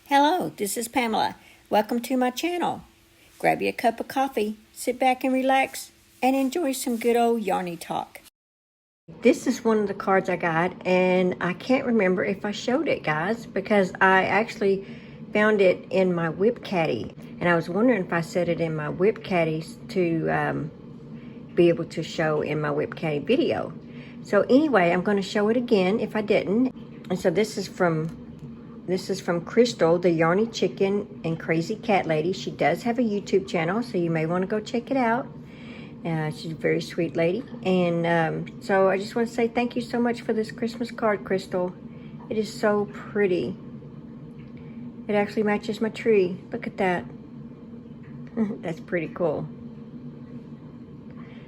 Hello, this is Pamela. Welcome to my channel. Grab you a cup of coffee, sit back and relax, and enjoy some good old yarny talk. This is one of the cards I got, and I can't remember if I showed it, guys, because I actually found it in my WIP Caddy, and I was wondering if I set it in my WIP Caddies to be able to show in my WIP Caddy video. So anyway, I'm going to show it again if I didn't. And so this is from Crystal, the Yarny Chicken and Crazy Cat Lady. She does have a YouTube channel, so you may want to go check it out. She's a very sweet lady. And so I just want to say thank you so much for this Christmas card, Crystal. It is so pretty. It actually matches my tree. Look at that. That's pretty cool.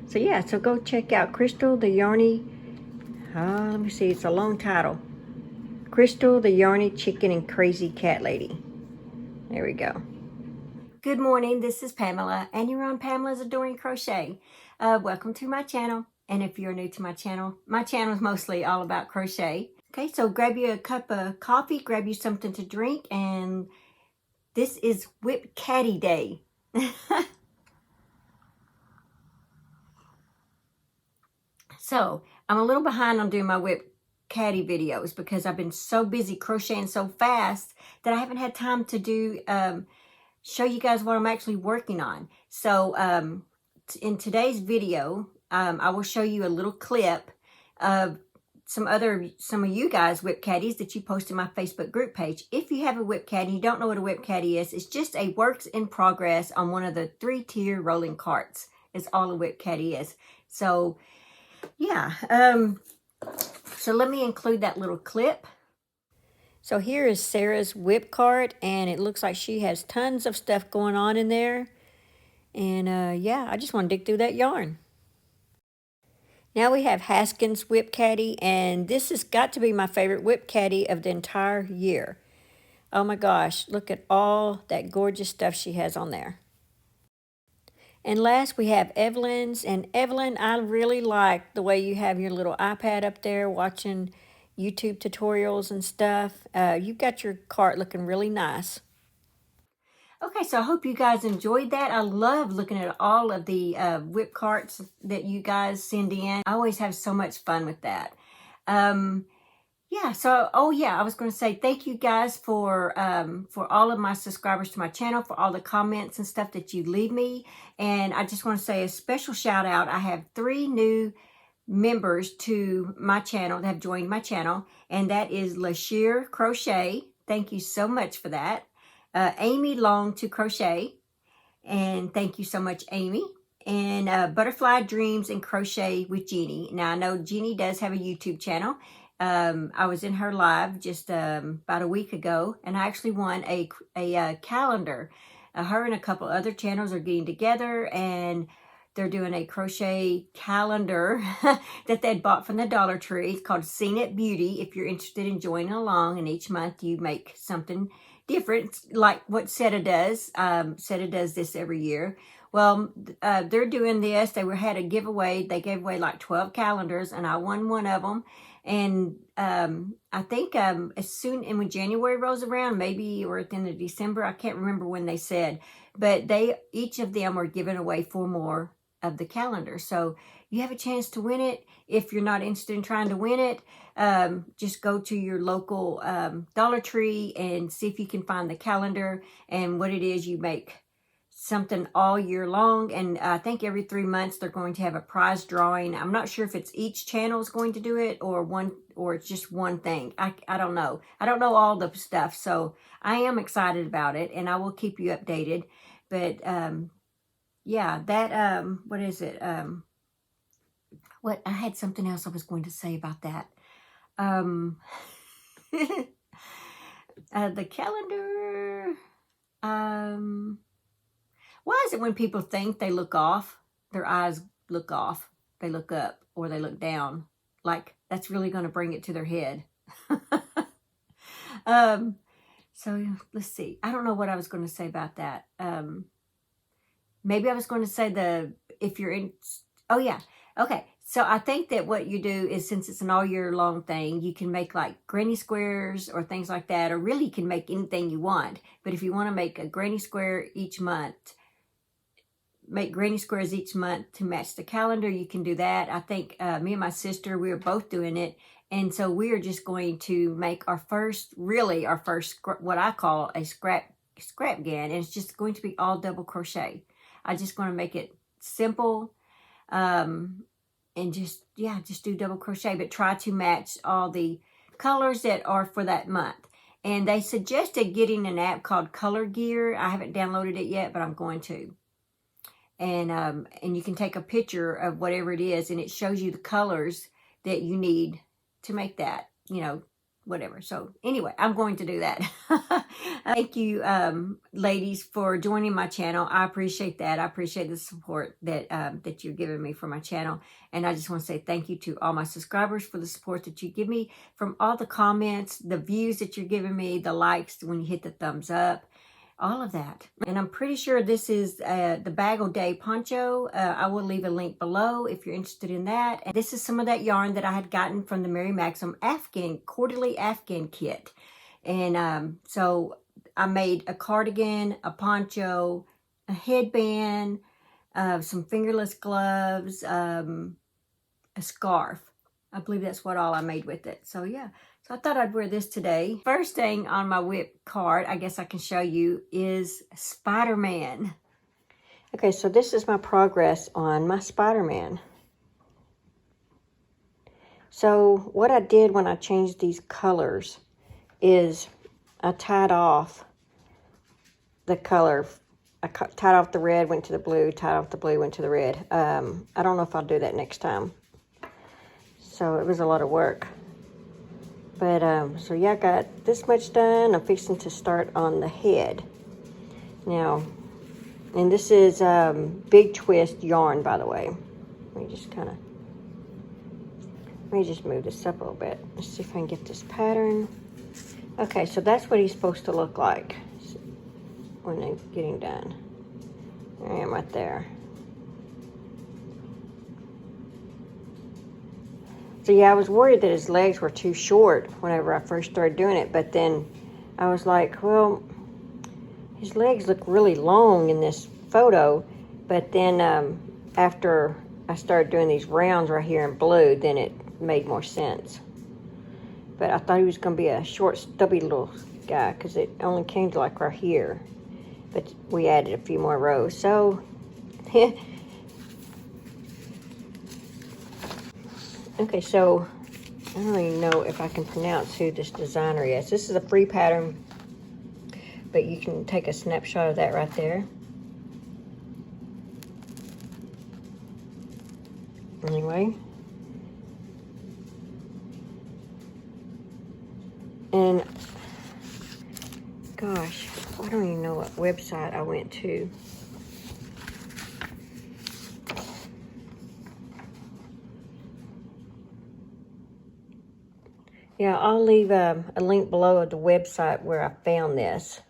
So yeah, so go check out Crystal, the Yarny. Let me see, it's a long title. Crystal, the Yarny Chicken and Crazy Cat Lady. There we go. Good morning, this is Pamela, and you're on Pamela's Adoring Crochet. Welcome to my channel, and if you're new to my channel is mostly all about crochet. Okay, so grab you a cup of coffee, grab you something to drink, and this is WIP Caddy Day. So, I'm a little behind on doing my WIP Caddy videos because I've been so busy crocheting so fast that I haven't had time to do show you guys what I'm actually working on. So in today's video, I will show you a little clip of some of you guys WIP Caddies that you post in my Facebook group page. If you have a WIP Caddy, you don't know what a WIP Caddy is, it's just a works in progress on one of the 3-tier rolling carts. Is all a WIP Caddy is. So yeah, so let me include that little clip. So here is Sarah's WIP cart, and it looks like she has tons of stuff going on in there. And yeah, I just want to dig through that yarn. Now we have Haskins WIP Caddy, and this has got to be my favorite WIP Caddy of the entire year. Oh my gosh, look at all that gorgeous stuff she has on there. And last we have Evelyn's, and Evelyn, I really like the way you have your little iPad up there watching YouTube tutorials and stuff. You've got your cart looking really nice. Okay, so I hope you guys enjoyed that. I love looking at all of the WIP carts that you guys send in. I always have so much fun with that. Yeah, so, oh yeah, I was going to say thank you guys for all of my subscribers to my channel, for all the comments and stuff that you leave me. And I just want to say a special shout out. I have 3 new members to my channel that have joined my channel, and that is Lashir Crochet. Thank you so much for that. Amy Long to Crochet, and thank you so much, Amy. And Butterfly Dreams and Crochet with Jeannie. Now, I know Jeannie does have a YouTube channel. I was in her live just about a week ago, and I actually won a calendar. Her and a couple other channels are getting together, and they're doing a crochet calendar that they'd bought from the Dollar Tree. It's called Seen It Beauty. If you're interested in joining along, and each month you make something different, like what Seta does. Seta does this every year. Well, they're doing this. They had a giveaway. They gave away like 12 calendars, and I won one of them. And I think as soon, and when January rolls around, maybe, or at the end of December, I can't remember when they said, but each of them are giving away 4 more of the calendar. So you have a chance to win it. If you're not interested in trying to win it, just go to your local Dollar Tree and see if you can find the calendar and what it is you make. Something all year long, and I think every 3 months they're going to have a prize drawing. I'm not sure if it's each channel is going to do it or it's just one thing. I don't know. I don't know all the stuff, so I am excited about it, and I will keep you updated. But yeah, that what is it? What, I had something else I was going to say about that. The calendar. Why is it when people think they look off, their eyes look off, they look up, or they look down? Like, that's really going to bring it to their head. So, let's see. I don't know what I was going to say about that. Maybe I was going to say if you're in, oh yeah. Okay, So I think that what you do is, since it's an all year long thing, you can make like granny squares or things like that, or really you can make anything you want. But if you want to make a granny square each month, make granny squares each month to match the calendar, you can do that. I think me and my sister, we were both doing it. And so we are just going to make our first, what I call a scrap GAN. And it's just going to be all double crochet. I just going to make it simple. And just do double crochet, but try to match all the colors that are for that month. And they suggested getting an app called Color Gear. I haven't downloaded it yet, but I'm going to. And you can take a picture of whatever it is, and it shows you the colors that you need to make that, whatever. So anyway, I'm going to do that. Thank you, ladies, for joining my channel. I appreciate that. I appreciate the support that you're giving me for my channel. And I just want to say thank you to all my subscribers for the support that you give me, from all the comments, the views that you're giving me, the likes when you hit the thumbs up, all of that. And I'm pretty sure this is the Bag O' Day poncho. I will leave a link below if you're interested in that. And this is some of that yarn that I had gotten from the Mary Maxim quarterly Afghan kit. And so I made a cardigan, a poncho, a headband, some fingerless gloves, a scarf. I believe that's what all I made with it. So yeah. So I thought I'd wear this today. First thing on my WIP card, I guess I can show you, is Spider-Man. Okay, so this is my progress on my Spider-Man. So what I did when I changed these colors is I tied off the color. I tied off the red, went to the blue, tied off the blue, went to the red. I don't know if I'll do that next time. So it was a lot of work. But, so yeah, I got this much done. I'm fixing to start on the head. Now, and this is Big Twist yarn, by the way. Let me just move this up a little bit. Let's see if I can get this pattern. Okay, so that's what he's supposed to look like when I'm getting done. There I am right there. So yeah, I was worried that his legs were too short whenever I first started doing it, but then I was like, well, his legs look really long in this photo, but then after I started doing these rounds right here in blue, then it made more sense. But I thought he was going to be a short, stubby little guy, because it only came to like right here, but we added a few more rows. So okay, so I don't even know if I can pronounce who this designer is. This is a free pattern, but you can take a snapshot of that right there. Anyway. And, gosh, I don't even know what website I went to. Yeah, I'll leave a link below of the website where I found this.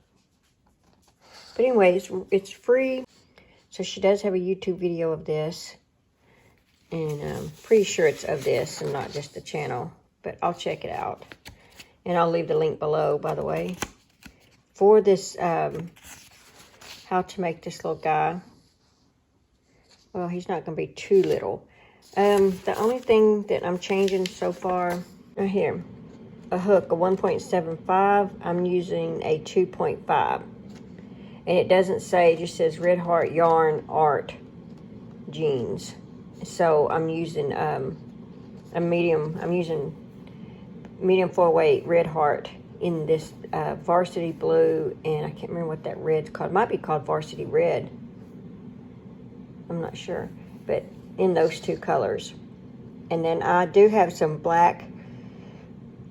But anyway, it's free. So she does have a YouTube video of this. And I'm pretty sure it's of this and not just the channel. But I'll check it out. And I'll leave the link below, by the way. For this, how to make this little guy. Well, he's not going to be too little. The only thing that I'm changing so far, right here. A hook, a 1.75. I'm using a 2.5. And it doesn't say, it just says Red Heart Yarn Art Jeans. So I'm using a medium, I'm using medium 4-weight Red Heart in this varsity blue, and I can't remember what that red's called. It might be called varsity red. I'm not sure. But in those two colors. And then I do have some black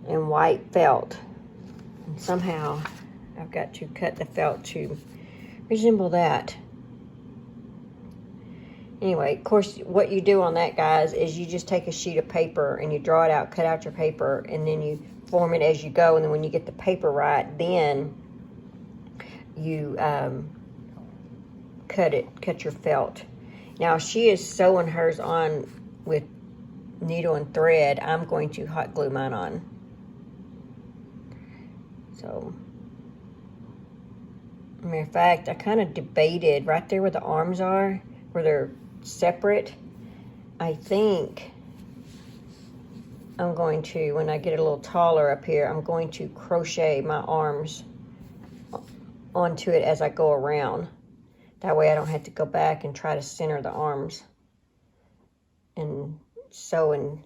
and white felt, and somehow I've got to cut the felt to resemble that. Anyway, of course, what you do on that, guys, is you just take a sheet of paper and you draw it out, cut out your paper, and then you form it as you go. And then when you get the paper right, then you cut your felt. Now, she is sewing hers on with needle and thread, I'm going to hot glue mine on. So, matter of fact, I kind of debated right there where the arms are, where they're separate. I think I'm going to, when I get a little taller up here, I'm going to crochet my arms onto it as I go around. That way I don't have to go back and try to center the arms and sew and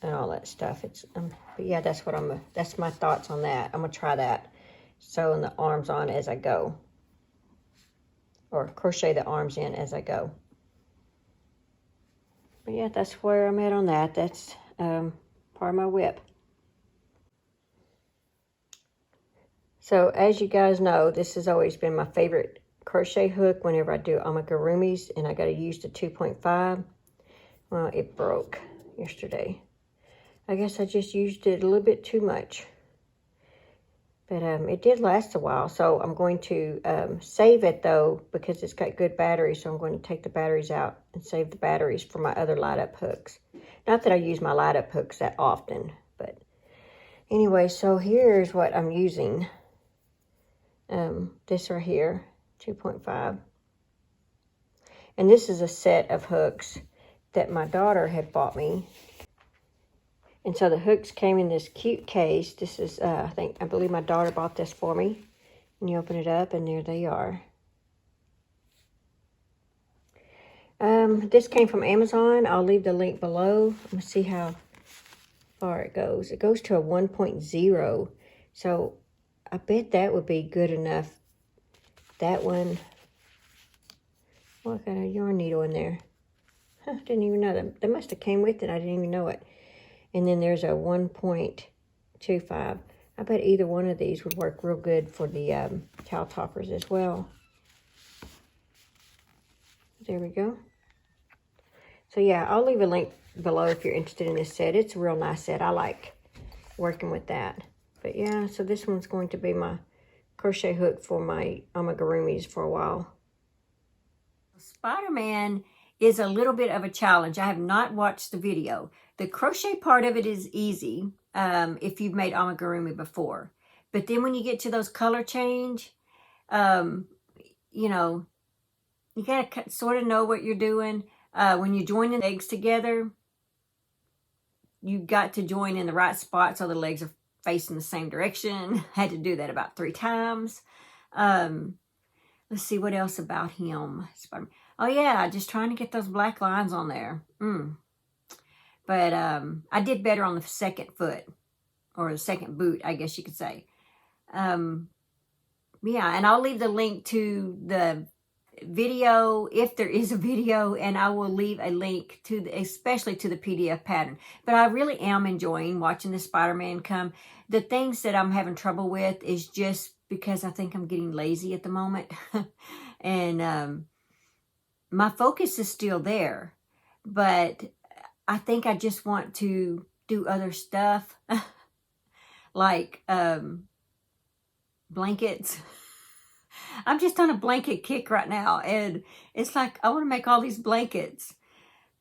all that stuff. It's but yeah, that's what that's my thoughts on that. I'm gonna try that, sewing the arms on as I go, or crochet the arms in as I go. But yeah, that's where I'm at on that. That's part of my WIP. So as you guys know, this has always been my favorite crochet hook whenever I do amigurumis, and I got to use the 2.5. Well, it broke yesterday. I guess I just used it a little bit too much. But it did last a while, so I'm going to save it though, because it's got good batteries, so I'm going to take the batteries out and save the batteries for my other light-up hooks. Not that I use my light-up hooks that often, but anyway, so here's what I'm using. This right here, 2.5. And this is a set of hooks that my daughter had bought me. And so the hooks came in this cute case. This is, I believe my daughter bought this for me. And you open it up and there they are. This came from Amazon. I'll leave the link below. Let's see how far it goes. It goes to a 1.0. So I bet that would be good enough. That one. What kind of yarn needle in there? Huh, didn't even know that. That must have came with it. I didn't even know it. And then there's a 1.25. I bet either one of these would work real good for the towel toppers as well. There we go. So yeah, I'll leave a link below if you're interested in this set. It's a real nice set. I like working with that. But yeah, so this one's going to be my crochet hook for my amigurumis for a while. Spider-Man is a little bit of a challenge. I have not watched the video. The crochet part of it is easy if you've made amigurumi before. But then when you get to those color change, you know, you got to sort of know what you're doing. When you're joining the legs together, you got to join in the right spot so the legs are facing the same direction. Had to do that about 3 times. Let's see what else about him. Oh yeah, just trying to get those black lines on there. But I did better on the second foot, or the second boot, I guess you could say. Yeah, and I'll leave the link to the video, if there is a video, and I will leave a link to especially to the PDF pattern. But I really am enjoying watching the Spider-Man come. The things that I'm having trouble with is just because I think I'm getting lazy at the moment. And my focus is still there, but I think I just want to do other stuff like blankets. I'm just on a blanket kick right now, and it's like I want to make all these blankets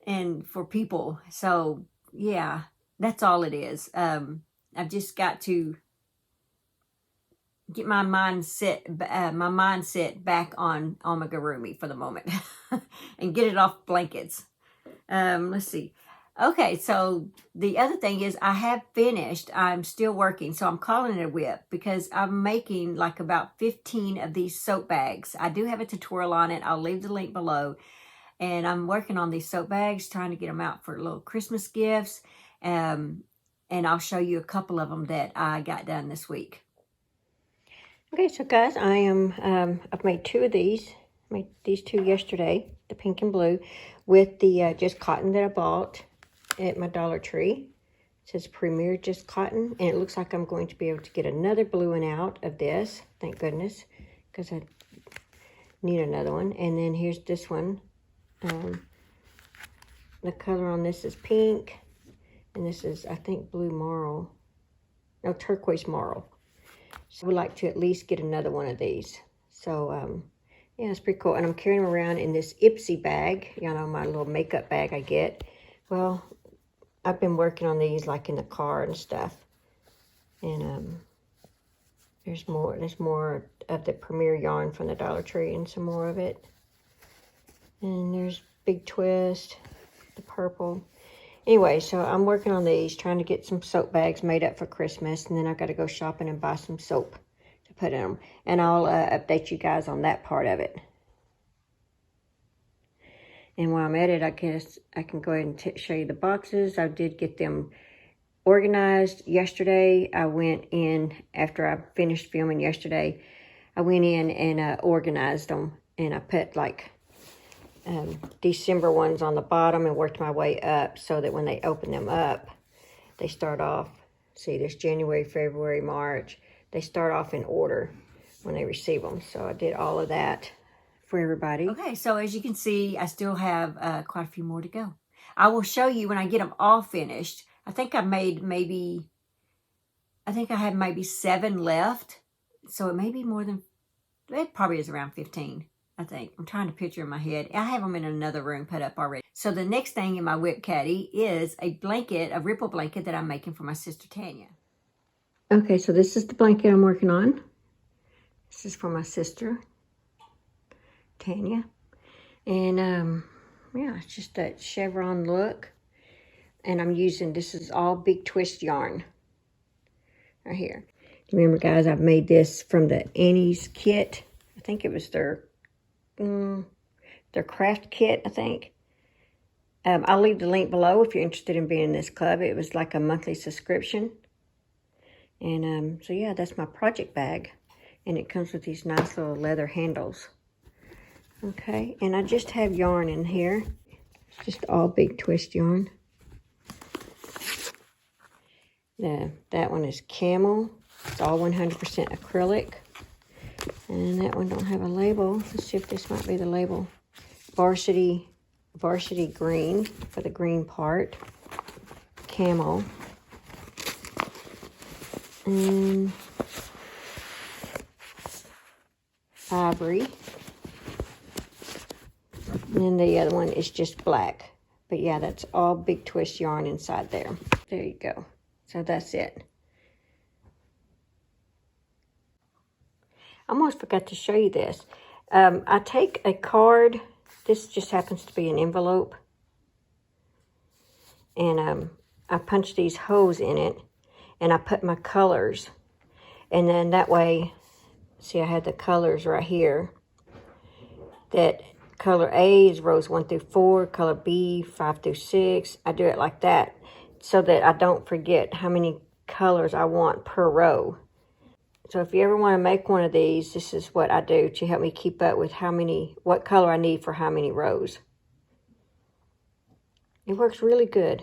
and for people. So yeah, that's all it is. I've just got to get my mindset back on amigurumi for the moment and get it off blankets. Let's see. Okay, so the other thing is I have finished. I'm still working, so I'm calling it a WIP because I'm making like about 15 of these soap bags. I do have a tutorial on it. I'll leave the link below. And I'm working on these soap bags, trying to get them out for little Christmas gifts. And I'll show you a couple of them that I got done this week. Okay, so guys, I've made 2 of these. I made these 2 yesterday, the pink and blue, with the just cotton that I bought at my Dollar Tree. It says Premier Just Cotton, and it looks like I'm going to be able to get another blue one out of this. Thank goodness, because I need another one. And then here's this one. The color on this is pink, and this is, I think, blue marl. No, turquoise marl. So I would like to at least get another one of these. So, yeah, it's pretty cool. And I'm carrying them around in this Ipsy bag. You know, my little makeup bag I get. Well, I've been working on these like in the car and stuff. And there's more of the Premier yarn from the Dollar Tree and some more of it. And there's Big Twist, the purple. Anyway, so I'm working on these, trying to get some soap bags made up for Christmas. And then I've got to go shopping and buy some soap to put in them. And I'll update you guys on that part of it. And while I'm at it, I guess I can go ahead and show you the boxes. I did get them organized yesterday. I went in, after I finished filming yesterday, I went in and organized them. And I put like December ones on the bottom and worked my way up so that when they open them up, they start off, see, there's January, February, March. They start off in order when they receive them. So I did all of that for everybody. Okay, so as you can see, I still have quite a few more to go. I will show you when I get them all finished. I think I made maybe, I have maybe 7 left. So it may be more than, it probably is around 15, I think. I'm trying to picture in my head. I have them in another room put up already. So the next thing in my WIP Caddy is a blanket, a ripple blanket that I'm making for my sister Tanya. Okay, so this is the blanket I'm working on. This is for my sister Tanya. And yeah, it's just that chevron look. And I'm using, this is all Big Twist yarn right here. Remember, guys, I've made this from the Annie's kit. I think it was their craft kit, I think. I'll leave the link below if you're interested in being in this club. It was like a monthly subscription. And so yeah, that's my project bag. And it comes with these nice little leather handles. Okay, and I just have yarn in here. It's just all Big Twist yarn. That one is camel. It's all 100% acrylic. And that one don't have a label. Let's see if this might be the label. Varsity green for the green part. Camel. And ivory. And then the other one is just black. But yeah, that's all Big Twist yarn inside there. There you go. So that's it. I almost forgot to show you this. I take a card. This just happens to be an envelope. And I punch these holes in it. And I put my colors. And then that way, see, I had the colors right here. That color A is rows 1 through 4. Color B, 5 through 6. I do it like that, so that I don't forget how many colors I want per row. So if you ever want to make one of these, this is what I do to help me keep up with what color I need for how many rows. It works really good.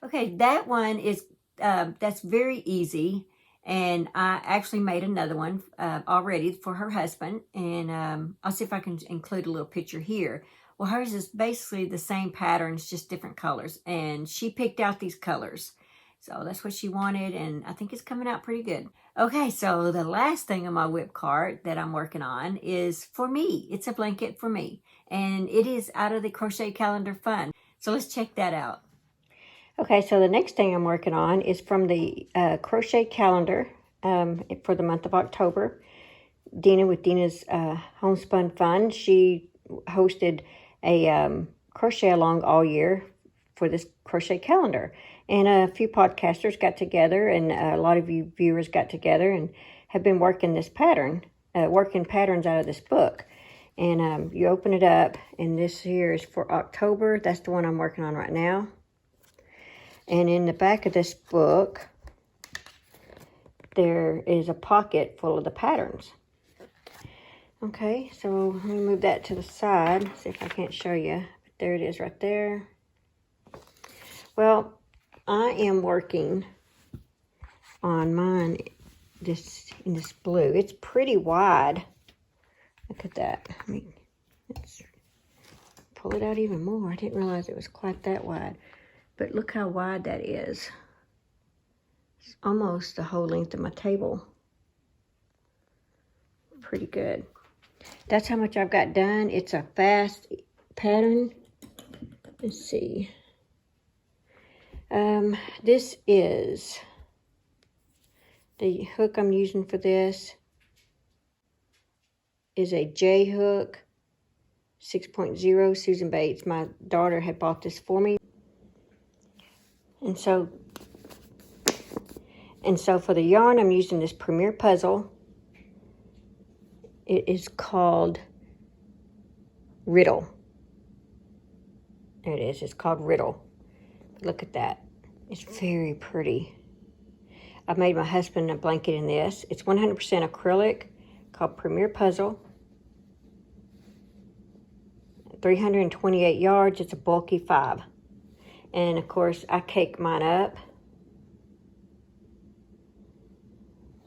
Okay, that one is, that's very easy. And I actually made another one already for her husband. And I'll see if I can include a little picture here. Well, hers is basically the same patterns, just different colors. And she picked out these colors. So that's what she wanted. And I think it's coming out pretty good. Okay, so the last thing on my WIP cart that I'm working on is for me. It's a blanket for me. And it is out of the Crochet Calendar Fund. So let's check that out. Okay, so the next thing I'm working on is from the Crochet Calendar for the month of October. Dina with Dina's Homespun Fun. She hosted a crochet along all year for this crochet calendar. And a few podcasters got together, and a lot of you viewers got together and have been working this pattern, working patterns out of this book. And you open it up, and this here is for October. That's the one I'm working on right now. And in the back of this book, there is a pocket full of the patterns. Okay, so let me move that to the side, see if I can't show you. But there it is right there. Well, I am working on mine in this blue. It's pretty wide. Look at that. Let's pull it out even more. I didn't realize it was quite that wide. But look how wide that is. It's almost the whole length of my table. Pretty good. That's how much I've got done. It's a fast pattern. Let's see. This is the hook I'm using for this is a J hook 6.0 Susan Bates. My daughter had bought this for me. And so for the yarn, I'm using this Premier Puzzle. It is called Riddle. There it is. It's called Riddle. Look at that. It's very pretty. I've made my husband a blanket in this. It's 100% acrylic, called Premier Puzzle. 328 yards. It's a bulky 5. And of course, I cake mine up.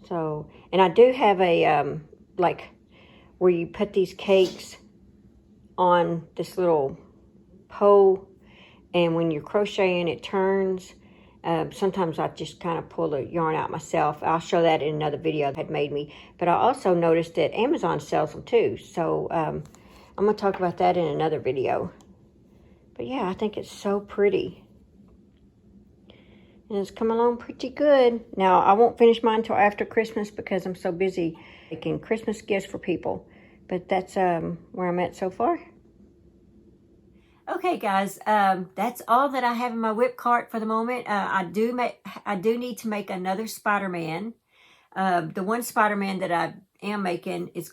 So, and I do have a, like, where you put these cakes on this little pole, and when you're crocheting, it turns. Sometimes I just kind of pull the yarn out myself. I'll show that in another video that had made me. But I also noticed that Amazon sells them too. So, I'm going to talk about that in another video. But yeah, I think it's so pretty. And it's come along pretty good. Now, I won't finish mine until after Christmas because I'm so busy making Christmas gifts for people. But that's where I'm at so far. Okay, guys, that's all that I have in my WIP cart for the moment. I do need to make another Spider-Man. The one Spider-Man that I am making is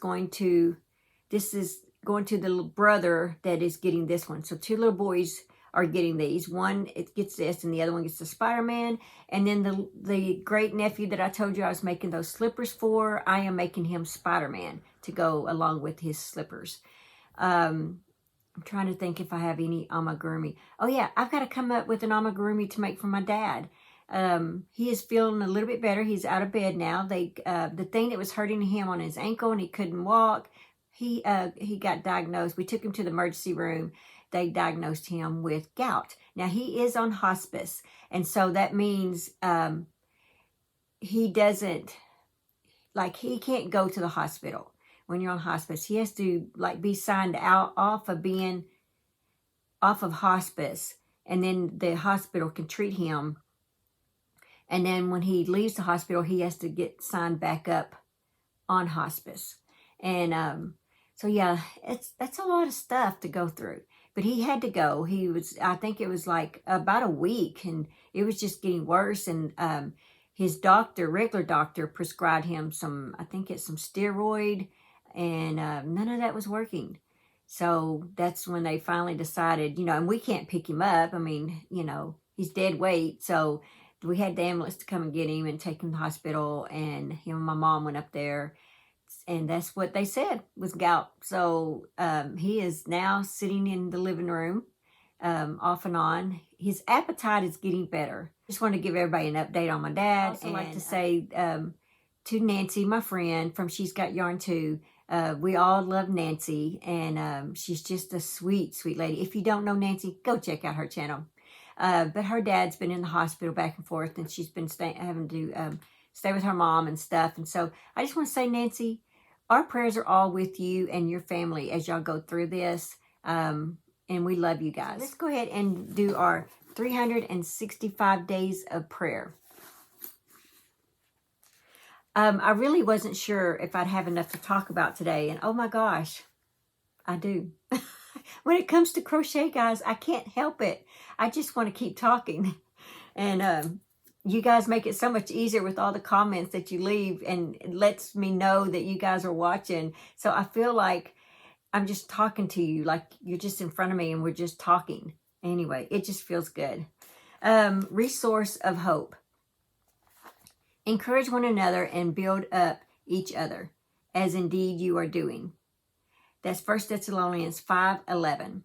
this is going to the little brother that is getting this one. So 2 little boys are getting these. One, it gets this, and the other one gets the Spider-Man. And then the great nephew that I told you I was making those slippers for, I am making him Spider-Man to go along with his slippers. I'm trying to think if I have any amigurumi. Oh yeah, I've got to come up with an amigurumi to make for my dad. He is feeling a little bit better. He's out of bed now. The thing that was hurting him on his ankle and he couldn't walk, he got diagnosed. We took him to the emergency room. They diagnosed him with gout. Now, he is on hospice, and so that means he doesn't, like, he can't go to the hospital when you're on hospice. He has to, like, be signed out off of hospice, and then the hospital can treat him. And then when he leaves the hospital, he has to get signed back up on hospice. And so, yeah, that's a lot of stuff to go through. But he had to go. I think it was like about a week, and it was just getting worse. And his regular doctor, prescribed him some steroid, and none of that was working. So that's when they finally decided, and we can't pick him up. I mean, he's dead weight. So we had the ambulance to come and get him and take him to the hospital, and him and my mom went up there. And that's what they said was gout. So he is now sitting in the living room off and on. His appetite is getting better. Just want to give everybody an update on my dad. I also like to say to Nancy, my friend from She's Got Yarn Too, we all love Nancy. And she's just a sweet, sweet lady. If you don't know Nancy, go check out her channel. But her dad's been in the hospital back and forth, and she's been having to stay with her mom and stuff. And so I just want to say, Nancy, our prayers are all with you and your family as y'all go through this. And we love you guys. Let's go ahead and do our 365 days of prayer. I really wasn't sure if I'd have enough to talk about today. And oh my gosh, I do. When it comes to crochet, guys, I can't help it. I just want to keep talking. And you guys make it so much easier with all the comments that you leave, and it lets me know that you guys are watching. So I feel like I'm just talking to you, like you're just in front of me and we're just talking. Anyway, it just feels good. Resource of hope. Encourage one another and build up each other, as indeed you are doing. That's 1 Thessalonians 5:11.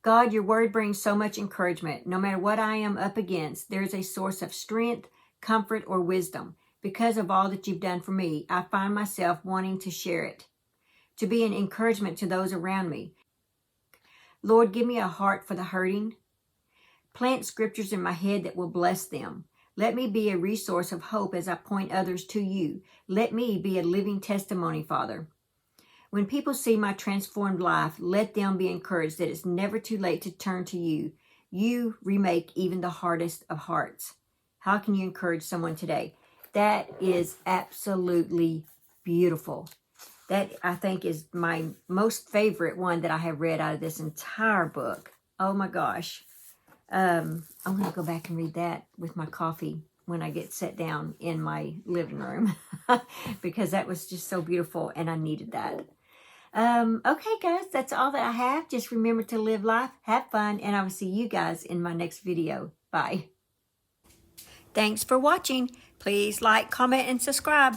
God, your word brings so much encouragement. No matter what I am up against, there is a source of strength, comfort, or wisdom. Because of all that you've done for me, I find myself wanting to share it, to be an encouragement to those around me. Lord, give me a heart for the hurting. Plant scriptures in my head that will bless them. Let me be a resource of hope as I point others to you. Let me be a living testimony, Father. When people see my transformed life, let them be encouraged that it's never too late to turn to you. You remake even the hardest of hearts. How can you encourage someone today? That is absolutely beautiful. That, I think, is my most favorite one that I have read out of this entire book. Oh my gosh. I'm going to go back and read that with my coffee when I get set down in my living room. Because that was just so beautiful and I needed that. Okay, guys, that's all that I have. Just remember to live life, have fun, and I will see you guys in my next video. Bye. Thanks for watching. Please like, comment, and subscribe.